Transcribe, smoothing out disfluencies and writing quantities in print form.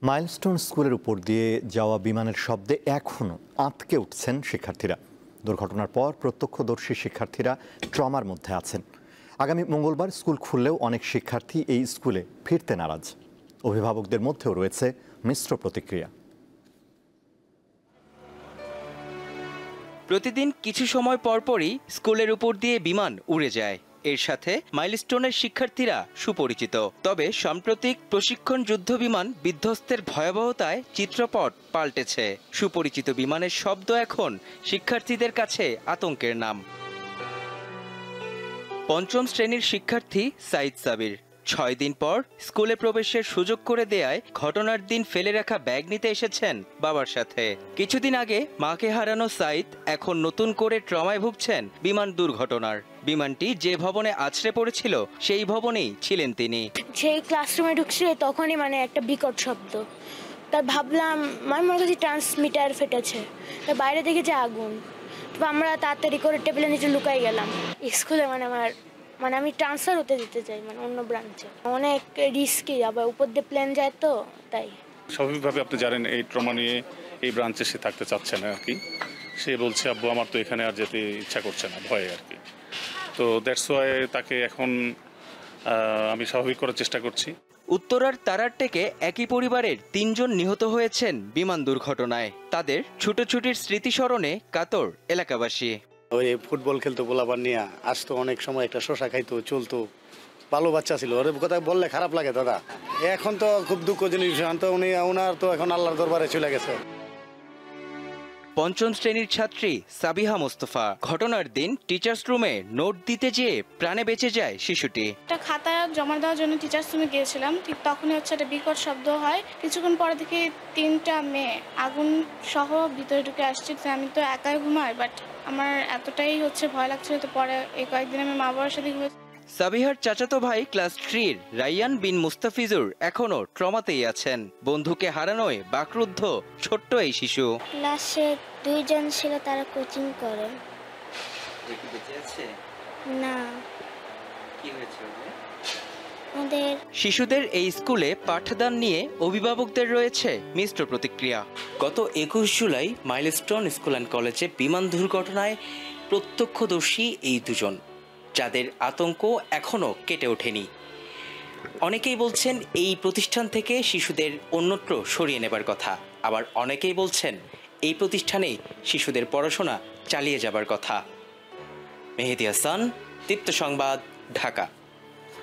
Milestone স্কুলের উপর দিয়ে যাওয়া বিমানের শব্দে এখনও আঁতকে উঠছেন শিক্ষার্থীরা। দুর্ঘটনার পর প্রত্যক্ষদর্শী শিক্ষার্থীরা ট্রমার মধ্যে আছেন। আগামী মঙ্গলবার স্কুল খুললেও অনেক শিক্ষার্থী এই স্কুলে ফিরতে নারাজ। অভিভাবকদের মধ্যেও রয়েছে মিশ্র প্রতিক্রিয়া। প্রতিদিন কিছু সময় পরপরই স্কুলের উপর দিয়ে বিমান উড়ে যায়। এর সাথে মাইলস্টোনের শিক্ষার্থীরা সুপরিচিত। তবে সাম্প্রতিক প্রশিক্ষণ যুদ্ধ বিমান বিধ্বস্তের ভয়াবহতায় চিত্রপট পাল্টেছে। সুপরিচিত বিমানের শব্দ এখন শিক্ষার্থীদের কাছে আতঙ্কের নাম। পঞ্চম শ্রেণীর শিক্ষার্থী সাইদ সাবির ৬ দিন পর স্কুলে প্রবেশের সুযোগ করে দেয়ায় ঘটনার দিন ফেলে রাখা ব্যাগ নিতে এসেছেন বাবার সাথে। কিছুদিন আগে মাকে হারানো সাইদ এখন নতুন করে ট্রমায় ভুগছেন বিমান দুর্ঘটনার। বিমানটি যে ভবনে আছড়ে পড়েছিল সেই ভবনেই ছিলেন তিনি। সেই ক্লাসরুমে ঢুকছিল তখনই একটা বিকট শব্দ। তাই ভাবলাম মনে কাছে ট্রান্সমিটার ফেটেছে। তাই বাইরে দেখেছি আগুন। তো আমরা তাড়াতাড়ি করে টেবিলের নিচে লুকাই গেলাম। স্কুলে আমি ট্রান্সফার হতে দিতে চাই অন্য ব্রাঞ্চে। অনেক রিস্কি, আবার উপর দিয়ে প্লেন যায় তো তাই। স্বাভাবিকভাবে আপনি জানেন এই ট্রমা নিয়ে এই ব্রাঞ্চে সে থাকতে চাচ্ছে না আর কি। সে বলছে আব্বু আমার তো এখানে আর যেতে ইচ্ছা করছে না, ভয়ে আর কি। তো দ্যাটস ওয়াই তাকে এখন আমি স্বাভাবিক করার চেষ্টা করছি। উত্তরার তারারটেকে একই পরিবারের ৩ জন নিহত হয়েছেন বিমান দুর্ঘটনায়। তাদের ছুটোছুটির স্মৃতিস্মরণে কাতর এলাকাবাসী। ওই ফুটবল খেলতো পোলাপান নিয়ে আসতো, অনেক সময় একটা শশা খাইতো, চলতো, ভালো বাচ্চা ছিল। ওর কথা বললে খারাপ লাগে দাদা। এখন তো খুব দুঃখ জিনিস, ওনার তো এখন আল্লাহর দরবারে চলে গেছে। পঞ্চম শ্রেণীর ছাত্রী সাবিহা মোস্তফা ঘটনার দিন টিচার্স রুমে নোট দিতে যেয়ে প্রাণে বেঁচে যায় শিশুটি। একটা খাতা জমা দেওয়ার জন্য টিচার্স রুমে গিয়েছিলাম, ঠিক তখনই একটা বিকট শব্দ হয়। কিছুক্ষণ পরে দেখি 3টা মেয়ে আগুন সহ ভিতরে ঢুকে আসছে। আমি তো একাই ঘুমাই, বাট আমার এতটাই ভয় লাগছিল। তো পরে এই কয়েকদিন আমি মা বাবার সাথে ঘুমাই। সাবিহার চাচাতো ভাই ক্লাস 3-র রাইয়ান বিন মুস্তাফিজুর এখনো ট্রমাতেই আছেন। বন্ধুকে হারানোয় বাকরুদ্ধ ছোট্ট এই শিশু। ক্লাসে 2 জন ছিল, তারা কোচিং করে। না, শিশুদের এই স্কুলে পাঠদান নিয়ে অভিভাবকদের রয়েছে মিশ্র প্রতিক্রিয়া। গত 21 জুলাই মাইলস্টোন স্কুল অ্যান্ড কলেজে বিমান দুর্ঘটনায় প্রত্যক্ষদর্শী এই দুজন, যাদের আতঙ্ক এখনো কেটে ওঠেনি। অনেকেই বলছেন এই প্রতিষ্ঠান থেকে শিশুদের অন্যত্র সরিয়ে নেবার কথা, আবার অনেকেই বলছেন এই প্রতিষ্ঠানেই শিশুদের পড়াশোনা চালিয়ে যাবার কথা। মেহেদী হাসান, দীপ্ত সংবাদ, ঢাকা।